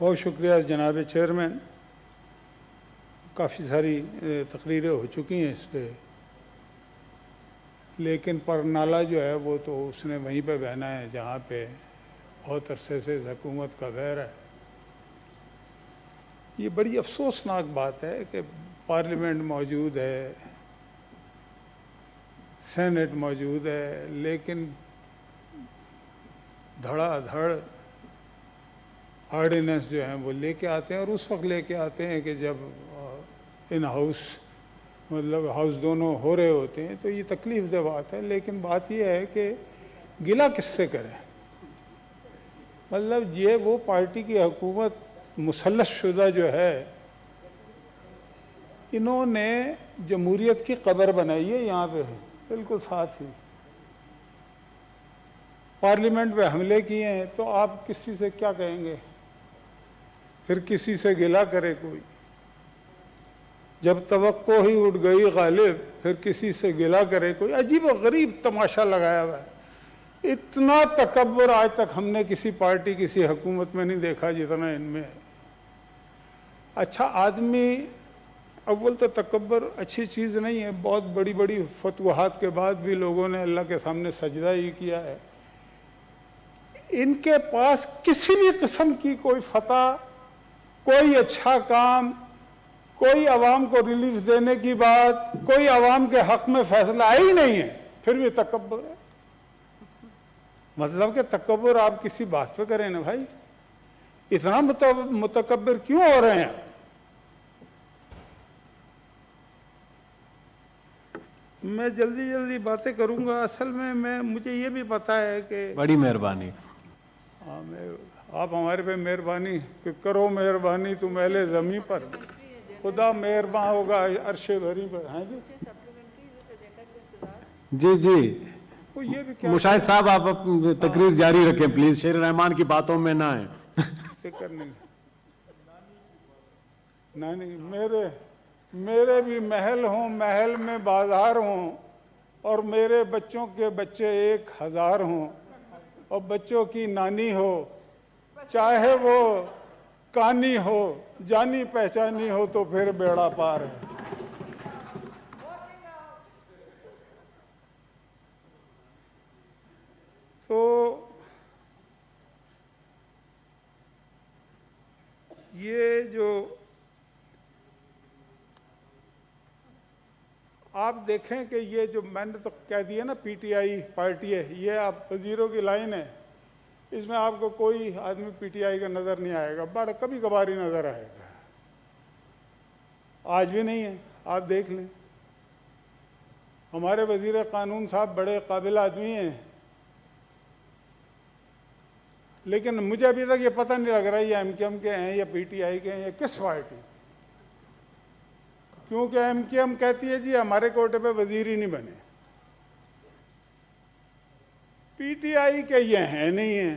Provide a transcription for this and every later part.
بہت شکریہ جناب چیئرمین. کافی ساری تقریریں ہو چکی ہیں اس پہ، لیکن پر نالہ جو ہے وہ تو اس نے وہیں پہ بہنا ہے جہاں پہ بہت عرصے سے حکومت کا غیر ہے. یہ بڑی افسوسناک بات ہے کہ پارلیمنٹ موجود ہے، سینٹ موجود ہے، لیکن دھڑا دھڑ آرڈیننس جو ہیں وہ لے کے آتے ہیں، اور اس وقت لے کے آتے ہیں کہ جب ان ہاؤس مطلب ہاؤس دونوں ہو رہے ہوتے ہیں، تو یہ تکلیف دہ بات ہے. لیکن بات یہ ہے کہ گلہ کس سے کریں؟ مطلب یہ وہ پارٹی کی حکومت مسلط شدہ جو ہے، انہوں نے جمہوریت کی قبر بنائی ہے یہاں پہ بالکل ساتھ ہی. پارلیمنٹ پہ حملے کیے ہیں تو آپ کسی سے کیا کہیں گے؟ پھر کسی سے گلہ کرے کوئی؟ جب توقع ہی اٹھ گئی غالب، پھر کسی سے گلہ کرے کوئی؟ عجیب و غریب تماشا لگایا ہوا ہے. اتنا تکبر آج تک ہم نے کسی پارٹی کسی حکومت میں نہیں دیکھا جتنا ان میں ہے. اچھا آدمی، اول تو تکبر اچھی چیز نہیں ہے. بہت بڑی بڑی فتوحات کے بعد بھی لوگوں نے اللہ کے سامنے سجدہ ہی کیا ہے. ان کے پاس کسی بھی قسم کی کوئی فتح، کوئی اچھا کام، کوئی عوام کو ریلیف دینے کی بات، کوئی عوام کے حق میں فیصلہ ہی نہیں ہے، پھر بھی تکبر ہے. مطلب کہ تکبر آپ کسی بات پہ کریں نا بھائی. اتنا متکبر کیوں ہو رہے ہیں؟ میں جلدی باتیں کروں گا. اصل میں مجھے یہ بھی پتا ہے کہ بڑی مہربانی. آپ ہمارے پہ مہربانی کہ کرو مہربانی تم اہل زمین پر، خدا مہربان ہوگا عرش بری پر. ہیں جی جی یہ بھی کیا مشاہد صاحب آپ تقریر جاری رکھیں پلیز، شیر رحمان کی باتوں میں نہ آئیں. فکر نہیں. نہیں میرے بھی محل ہوں، محل میں بازار ہوں، اور میرے بچوں کے بچے 1000 ہوں، اور بچوں کی نانی ہو، چاہے وہ کانی ہو، جانی پہچانی ہو، تو پھر بیڑا پار ہے. تو یہ جو آپ دیکھیں کہ یہ جو میں نے تو کہہ دیا نا پی ٹی آئی پارٹی ہے، یہ آپ وزیروں کی لائن ہے. اس میں آپ کو کوئی آدمی پی ٹی آئی کا نظر نہیں آئے گا. بڑا کبھی کبھار ہی نظر آئے گا. آج بھی نہیں ہے. آپ دیکھ لیں ہمارے وزیر قانون صاحب بڑے قابل آدمی ہیں، لیکن مجھے ابھی تک یہ پتہ نہیں لگ رہا یہ ایم کیو ایم کے ہیں یا پی ٹی آئی کے ہیں یا کس پارٹی. کیونکہ ایم کیو ایم کہتی ہے جی ہمارے کوٹے پہ وزیر ہی نہیں بنے. پی ٹی آئی کے یہ ہیں نہیں ہیں،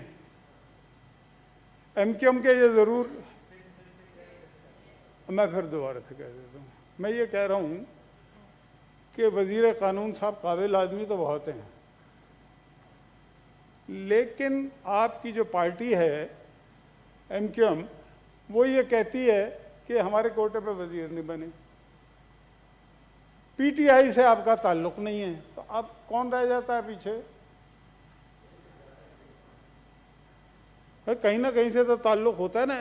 ایم کیو ایم کے یہ ضرور. میں پھر دوبارہ سے کہہ دیتا ہوں، میں یہ کہہ رہا ہوں کہ وزیر قانون صاحب قابل آدمی تو بہت ہیں، لیکن آپ کی جو پارٹی ہے ایم کیو ایم، وہ یہ کہتی ہے کہ ہمارے کوٹے پہ وزیر نہیں بنے. پی ٹی آئی سے آپ کا تعلق نہیں ہے، تو اب کون رہ جاتا ہے پیچھے؟ کہیں نہ کہیں سے تو تعلق ہوتا ہے نا.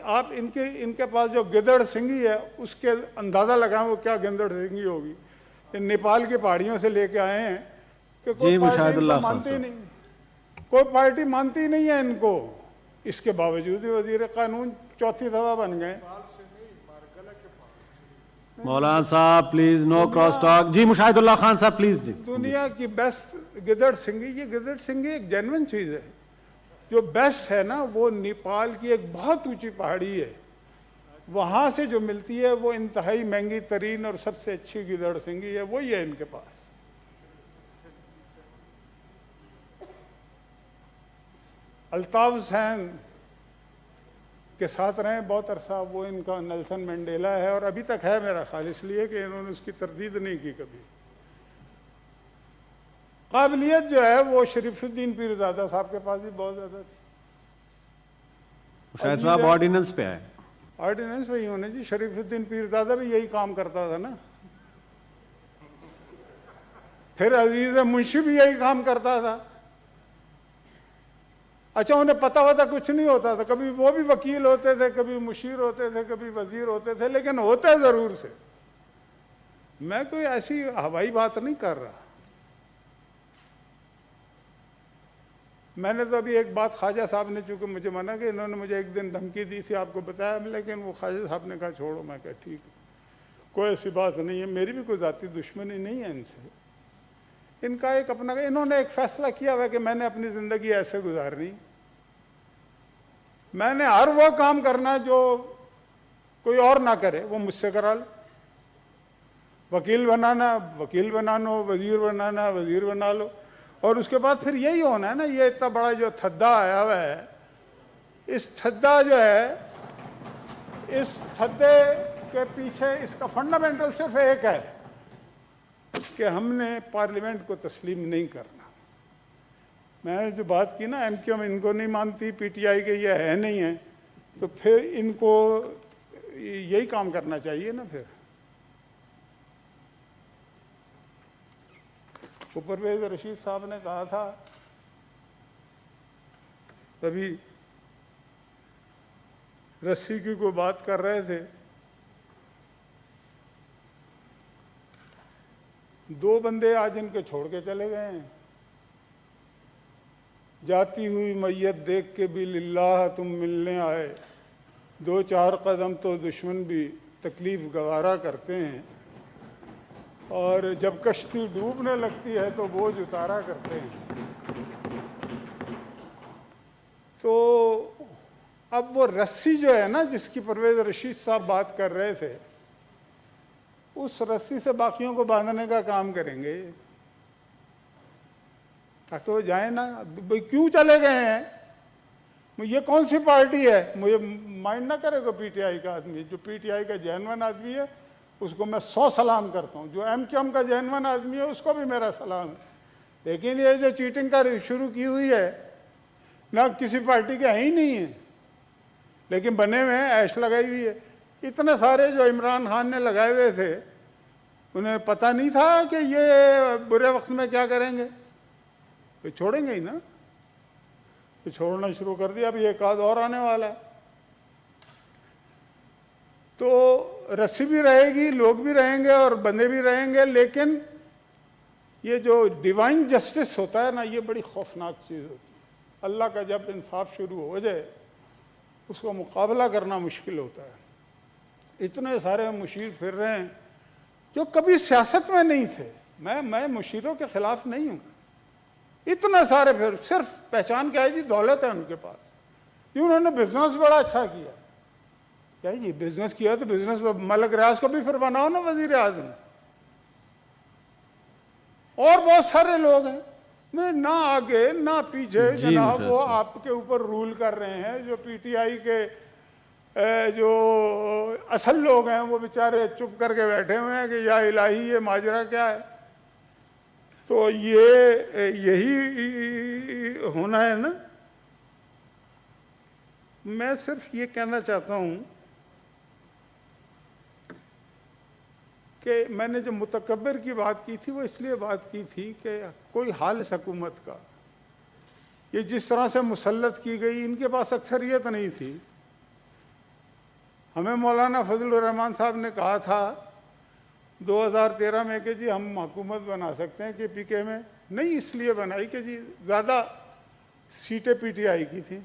آپ ان کے پاس جو گدڑ سنگھی ہے اس کے اندازہ لگائیں وہ کیا گدڑ سنگھی ہوگی. نیپال کی پہاڑیوں سے لے کے آئے ہیں کہ کوئی پارٹی ان کو مانتی نہیں، کوئی پارٹی مانتی نہیں ہے ان کو. اس کے باوجود بھی وزیر قانون چوتھی دفعہ بن گئے. مولانا صاحب پلیز نو کراس ٹاک. جی مشاہد اللہ خان صاحب پلیز. جی دنیا کی بیسٹ گدڑ سنگھی، یہ گدڑ سنگھی ایک جینوئن چیز ہے. جو بیسٹ ہے نا وہ نیپال کی ایک بہت اونچی پہاڑی ہے، وہاں سے جو ملتی ہے وہ انتہائی مہنگی ترین اور سب سے اچھی گدڑ سنگھی ہے، وہی ہے ان کے پاس. الطاف حسین کے ساتھ رہے بہت عرصہ، وہ ان کا نیلسن منڈیلا ہے، اور ابھی تک ہے میرا خیال، اس لیے کہ انہوں نے اس کی تردید نہیں کی کبھی. قابلیت جو ہے وہ شریف الدین پیرزادہ صاحب کے پاس بھی بہت زیادہ تھی. مشاہد صاحب آرڈیننس پہ آئے. آرڈیننس وہی ہونا جی. شریف الدین پیرزادہ بھی یہی کام کرتا تھا نا. پھر عزیز منشی بھی یہی کام کرتا تھا. اچھا انہیں پتا وتا کچھ نہیں ہوتا تھا. کبھی وہ بھی وکیل ہوتے تھے, کبھی مشیر ہوتے تھے, کبھی وزیر ہوتے تھے, لیکن ہوتے ضرور سے. میں کوئی ایسی ہوائی بات نہیں کر رہا. میں نے تو ابھی ایک بات خواجہ صاحب نے چونکہ مجھے منع کہ انہوں نے مجھے ایک دن دھمکی دی تھی, آپ کو بتایا, لیکن وہ خواجہ صاحب نے کہا چھوڑو. میں کہا ٹھیک ہے, کوئی ایسی بات نہیں ہے, میری بھی کوئی ذاتی دشمنی نہیں ہے ان سے. ان کا ایک اپنا, انہوں نے ایک فیصلہ کیا ہوا کہ میں نے اپنی زندگی ایسے گزارنی, میں نے ہر وہ کام کرنا جو کوئی اور نہ کرے وہ مجھ سے کرا لو. وکیل بنانا وکیل بنا لو, وزیر بنانا وزیر بنا لو. اور اس کے بعد پھر یہی ہونا ہے نا. یہ اتنا بڑا جو تھدا آیا ہوا ہے, اس تھدا جو ہے, اس تھدے کے پیچھے اس کا فنڈامنٹل صرف ایک ہے کہ ہم نے پارلیمنٹ کو تسلیم نہیں کرنا. میں نے جو بات کی نا, ایم کیو ایم ان کو نہیں مانتی, پی ٹی آئی کے یہ ہے نہیں ہے, تو پھر ان کو یہی کام کرنا چاہیے نا. پھر پرویز رشید صاحب نے کہا تھا, ابھی رسی کی کوئی بات کر رہے تھے, 2 بندے آج ان کے چھوڑ کے چلے گئے ہیں. جاتی ہوئی میت دیکھ کے بھی للہ تم ملنے آئے, 2-4 قدم تو دشمن بھی تکلیف گوارا کرتے ہیں, اور جب کشتی ڈوبنے لگتی ہے تو بوجھ اتارا کرتے ہیں. تو اب وہ رسی جو ہے نا, جس کی پرویز رشید صاحب بات کر رہے تھے, اس رسی سے باقیوں کو باندھنے کا کام کریں گے تاکہ وہ جائیں نا. بھئی کیوں چلے گئے ہیں؟ یہ کون سی پارٹی ہے؟ مجھے مائنڈ نہ کرے گا پی ٹی آئی کا آدمی. جو پی ٹی آئی کا جینون آدمی ہے اس کو میں 100 سلام کرتا ہوں. جو ایم کیو ایم کا جینون آدمی ہے اس کو بھی میرا سلام ہے. لیکن یہ جو چیٹنگ کا شروع کی ہوئی ہے نہ, کسی پارٹی کے ہی نہیں ہے, لیکن بنے ہوئے ہیں, ایش لگائی ہوئی ہے. اتنے سارے جو عمران خان نے لگائے ہوئے تھے, انہیں پتہ نہیں تھا کہ یہ برے وقت میں کیا کریں گے. تو چھوڑیں گے ہی نا. تو چھوڑنا شروع کر دیا. اب یہ ایک آدھ اور آنے والا ہے. تو رسی بھی رہے گی, لوگ بھی رہیں گے اور بندے بھی رہیں گے, لیکن یہ جو ڈیوائن جسٹس ہوتا ہے نا, یہ بڑی خوفناک چیز ہوتی ہے. اللہ کا جب انصاف شروع ہو جائے اس کو مقابلہ کرنا مشکل ہوتا ہے. اتنے سارے مشیر پھر رہے ہیں جو کبھی سیاست میں نہیں تھے. میں مشیروں کے خلاف نہیں ہوں. اتنے سارے پھر صرف پہچان کیا ہے جی, دولت ہے ان کے پاس. یہ انہوں نے بزنس بڑا اچھا کیا. کیا جی بزنس کیا تو بزنس ملک ریاض کو بھی پھر بناؤ نا وزیر اعظم. اور بہت سارے لوگ ہیں, نہ آگے نہ پیچھے, جناب وہ آپ کے اوپر رول کر رہے ہیں. جو پی ٹی آئی کے جو اصل لوگ ہیں وہ بیچارے چپ کر کے بیٹھے ہوئے ہیں کہ یا الہی یہ ماجرا کیا ہے. تو یہی ہونا ہے نا. میں صرف یہ کہنا چاہتا ہوں کہ میں نے جو متکبر کی بات کی تھی وہ اس لیے بات کی تھی کہ کوئی حال اس حکومت کا, یہ جس طرح سے مسلط کی گئی, ان کے پاس اکثریت نہیں تھی. ہمیں مولانا فضل الرحمان صاحب نے کہا تھا 2013 میں کہ جی ہم حکومت بنا سکتے ہیں کہ پی کے میں. نہیں اس لیے بنائی کہ جی زیادہ سیٹیں پی ٹی آئی کی تھیں.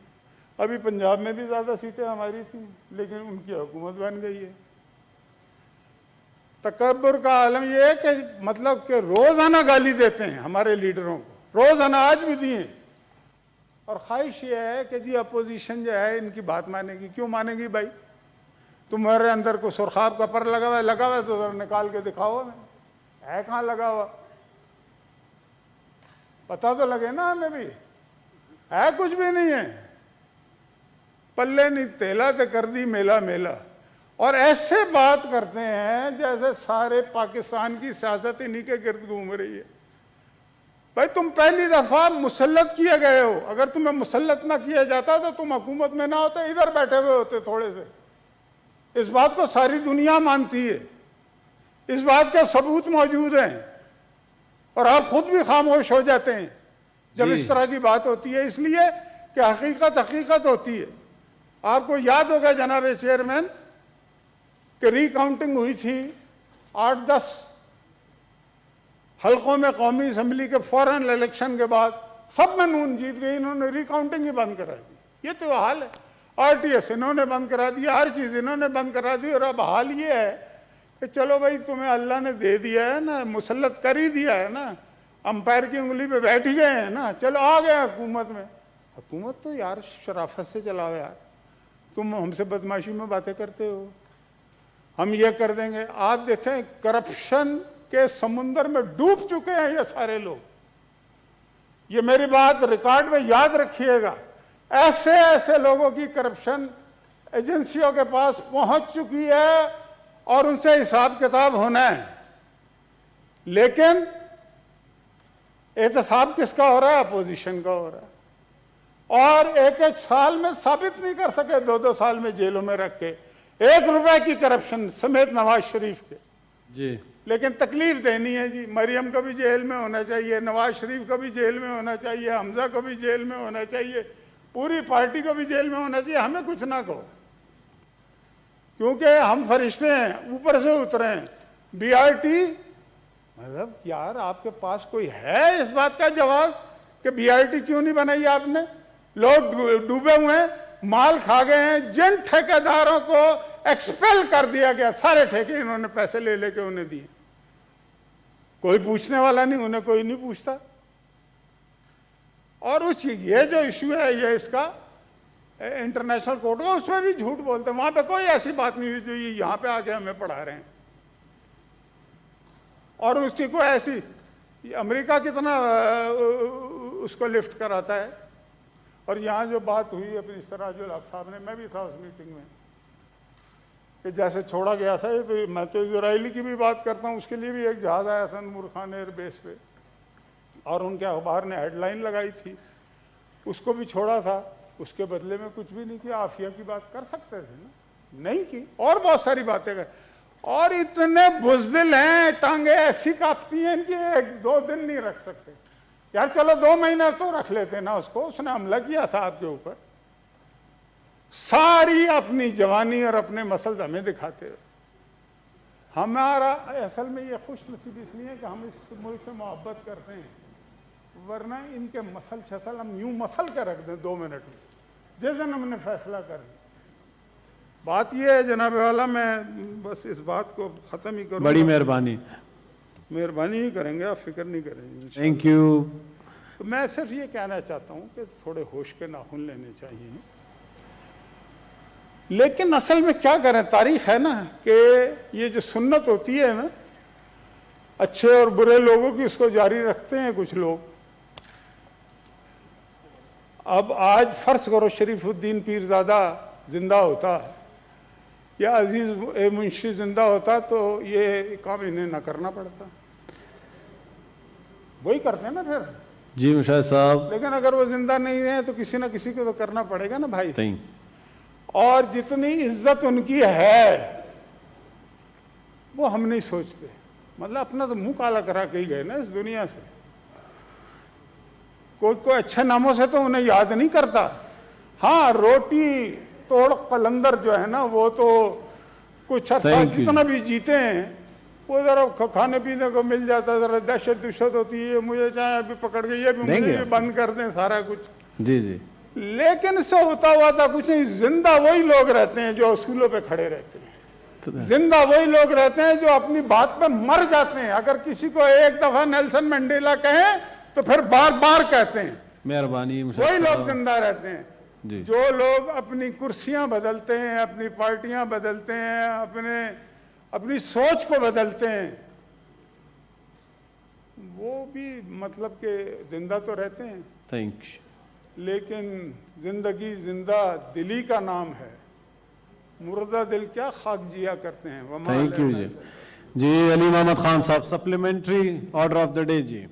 ابھی پنجاب میں بھی زیادہ سیٹیں ہماری تھیں, لیکن ان کی حکومت بن گئی ہے. تکبر کا عالم یہ ہے کہ مطلب کہ روزانہ گالی دیتے ہیں ہمارے لیڈروں کو, روزانہ, آج بھی دیے. اور خواہش یہ ہے کہ جی اپوزیشن جو ہے ان کی بات مانے گی. کیوں مانے گی بھائی؟ تمہارے اندر کو سرخاب کا پر لگا ہوا ہے تو ذرا نکال کے دکھاؤ ہمیں. ہے کہاں لگا ہوا؟ پتہ تو لگے نا ہمیں بھی. ہے کچھ بھی نہیں ہے. پلے نہیں تیلا تے کر دی میلا میلا. اور ایسے بات کرتے ہیں جیسے سارے پاکستان کی سیاست انہی کے گرد گھوم رہی ہے. بھائی تم پہلی دفعہ مسلط کیے گئے ہو، اگر تمہیں مسلط نہ کیا جاتا تو تم حکومت میں نہ ہوتے، ادھر بیٹھے ہوئے ہوتے تھوڑے سے. اس بات کو ساری دنیا مانتی ہے، اس بات کے ثبوت موجود ہیں، اور آپ خود بھی خاموش ہو جاتے ہیں جب اس طرح کی بات ہوتی ہے، اس لیے کہ حقیقت ہوتی ہے. آپ کو یاد ہوگا جناب چیئرمین کہ ری کاؤنٹنگ ہوئی تھی 8-10 حلقوں میں قومی اسمبلی کے فوراً الیکشن کے بعد، سب میں نون جیت گئی، انہوں نے ری کاؤنٹنگ ہی بند کرا دی. یہ تو حال ہے. آر ٹی ایس انہوں نے بند کرا دیا، ہر چیز انہوں نے بند کرا دی. اور اب حال یہ ہے کہ چلو بھائی تمہیں اللہ نے دے دیا ہے نا، مسلط کر ہی دیا ہے نا، امپائر کی انگلی پہ بیٹھ ہی گئے ہیں نا، چلو آ گئے حکومت میں. حکومت تو یار شرافت سے چلاؤ یار، تم ہم سے بدماشی میں باتیں کرتے ہو، ہم یہ کر دیں گے. آپ دیکھیں کرپشن کے سمندر میں ڈوب چکے ہیں یہ سارے لوگ. یہ میری بات ریکارڈ میں یاد رکھیے گا، ایسے لوگوں کی کرپشن ایجنسیوں کے پاس پہنچ چکی ہے اور ان سے حساب کتاب ہونا ہے. لیکن احتساب کس کا ہو رہا ہے؟ اپوزیشن کا ہو رہا ہے. اور ایک سال میں ثابت نہیں کر سکے، 2 سال میں جیلوں میں رکھ کے 1 روپے کی کرپشن سمیت نواز شریف کے. جی لیکن تکلیف دینی ہے جی. مریم کا بھی جیل میں ہونا چاہیے، نواز شریف کا بھی جیل میں ہونا چاہیے، حمزہ کا بھی جیل میں ہونا چاہیے، پوری پارٹی کو بھی جیل میں ہونا چاہیے. ہمیں کچھ نہ کہو، کیونکہ ہم فرشتے ہیں، اوپر سے اترے ہیں. بی آر ٹی مطلب یار آپ کے پاس کوئی ہے اس بات کا جواز کہ بی آر ٹی کیوں نہیں بنائی آپ نے؟ لوگ ڈوبے ہوئے ہیں، مال کھا گئے ہیں. جن ٹھیکیداروں کو ایکسپیل کر دیا گیا، سارے ٹھیکے انہوں نے پیسے لے کے انہیں دیے، کوئی پوچھنے والا نہیں، انہیں کوئی نہیں پوچھتا. اور یہ جو ایشو ہے یہ اس کا انٹرنیشنل کورٹ کا، اس میں بھی جھوٹ بولتے ہیں. وہاں پہ کوئی ایسی بات نہیں ہوئی جو یہاں پہ آ کے ہمیں پڑھا رہے ہیں. اور اس کی کوئی ایسی امریکہ کتنا اس کو لفٹ کراتا ہے. اور یہاں جو بات ہوئی اپنی سراج الحق صاحب نے، میں بھی تھا اس میٹنگ میں، کہ جیسے چھوڑا گیا تھا. تو میں تو اسرائیلی کی بھی بات کرتا ہوں، اس کے لیے بھی ایک جہاز آیا حسن نور خان ایئر بیس پہ، اور ان کے اخبار نے ہیڈ لائن لگائی تھی، اس کو بھی چھوڑا تھا. اس کے بدلے میں کچھ بھی نہیں کیا. عافیہ کی بات کر سکتے تھے نا، نہیں کی. اور بہت ساری باتیں کر. اور اتنے بزدل ہیں، ٹانگیں ایسی کاپتی ہیں ان کی، 1-2 دن نہیں رکھ سکتے. یار چلو 2 مہینے تو رکھ لیتے نا اس کو. اس نے حملہ کیا صاحب کے اوپر، ساری اپنی جوانی اور اپنے مسل ہمیں دکھاتے ہو. ہمارا اصل میں یہ خوش نصیبی اس لیے کہ ہم اس ملک سے محبت کرتے ہیں، ورنہ ان کے مسل چھسل ہم یوں مسل کے رکھ دیں 2 منٹ میں، جس دن ہم نے فیصلہ کر لیا. بات یہ ہے جناب والا، میں بس اس بات کو ختم ہی کروں. بڑی مہربانی ہی کریں گے، آپ فکر نہیں کریں گے. Thank you. میں صرف یہ کہنا چاہتا ہوں کہ تھوڑے ہوش کے ناخن لینے چاہیے. لیکن اصل میں کیا کریں، تاریخ ہے نا کہ یہ جو سنت ہوتی ہے نا، اچھے اور برے لوگوں کی، اس کو جاری رکھتے ہیں کچھ لوگ. اب آج فرض کرو شریف الدین پیرزادہ زندہ ہوتا یا عزیز منشی زندہ ہوتا تو یہ کام انہیں نہ کرنا پڑتا. وہی کرتے ہیں نا پھر. جی مشاہد صاحب. لیکن اگر وہ زندہ نہیں رہے تو کسی نہ کسی کو تو کرنا پڑے گا نا بھائی. نہیں. اور جتنی عزت ان کی ہے وہ ہم نہیں سوچتے. مطلب اپنا تو منہ کالا کرا کے ہی گئے نا اس دنیا سے. کوئی اچھے ناموں سے تو انہیں یاد نہیں کرتا. ہاں روٹی توڑ قلندر جو ہے نا، وہ تو کچھ عرصہ کتنا بھی جیتے ہیں، وہ ذرا کھانے پینے کو مل جاتا، ذرا دہشت ہوتی ہے، مجھے چاہے ابھی پکڑ گئی ہے، مجھے بند کر دیں سارا کچھ. جی جی. لیکن اس سے ہوتا ہوا تھا کچھ نہیں. زندہ وہی لوگ رہتے ہیں جو اصولوں پہ کھڑے رہتے ہیں. زندہ وہی لوگ رہتے ہیں جو اپنی بات پہ مر جاتے ہیں. اگر کسی کو ایک دفعہ نیلسن منڈیلا کہیں تو پھر بار بار کہتے ہیں. مہربانی. وہی لوگ زندہ رہتے ہیں جی. جو لوگ اپنی کرسیاں بدلتے ہیں، اپنی پارٹیاں بدلتے ہیں، اپنی سوچ کو بدلتے ہیں، وہ بھی مطلب کہ زندہ تو رہتے ہیں. Thank you. لیکن زندگی زندہ دلی کا نام ہے. مردہ دل کیا خاک جیا کرتے ہیں. تھینک یو جی. جی علی محمد خان صاحب، supplementary order of the day. G